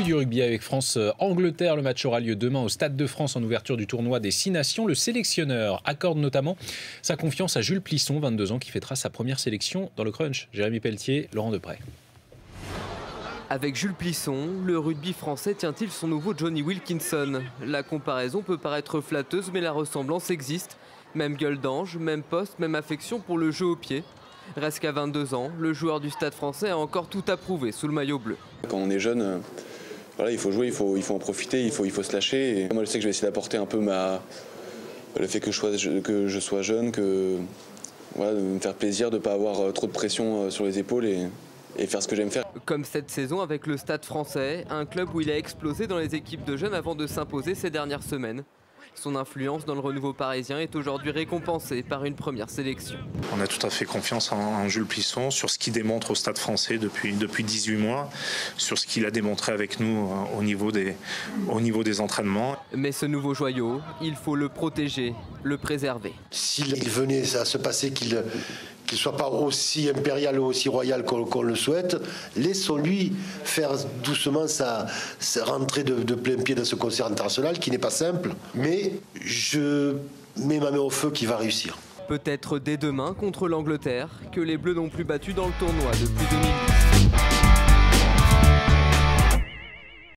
puis du rugby avec France-Angleterre. Le match aura lieu demain au Stade de France en ouverture du tournoi des 6 nations. Le sélectionneur accorde notamment sa confiance à Jules Plisson, 22 ans, qui fêtera sa première sélection dans le Crunch. Jérémy Pelletier, Laurent Deprez. Avec Jules Plisson, le rugby français tient-il son nouveau Johnny Wilkinson? La comparaison peut paraître flatteuse, mais la ressemblance existe. Même gueule d'ange, même poste, même affection pour le jeu au pied. Reste qu'à 22 ans, le joueur du Stade français a encore tout à prouver sous le maillot bleu. Quand on est jeune, voilà, il faut jouer, il faut en profiter, il faut se lâcher. Et moi, je sais que je vais essayer d'apporter un peu le fait que je sois jeune, voilà, de me faire plaisir, de ne pas avoir trop de pression sur les épaules et faire ce que j'aime faire. Comme cette saison avec le Stade français, un club où il a explosé dans les équipes de jeunes avant de s'imposer ces dernières semaines. Son influence dans le renouveau parisien est aujourd'hui récompensée par une première sélection. On a tout à fait confiance en Jules Plisson sur ce qu'il démontre au Stade français depuis 18 mois, sur ce qu'il a démontré avec nous au niveau des entraînements. Mais ce nouveau joyau, il faut le protéger, le préserver. S'il venait à se passer qu'il ne soit pas aussi impérial ou aussi royal qu'on le souhaite, laissons-lui faire doucement sa rentrée de plein pied dans ce concert international qui n'est pas simple, mais je mets ma main au feu qu'il va réussir. Peut-être dès demain contre l'Angleterre, que les Bleus n'ont plus battu dans le tournoi depuis 2008.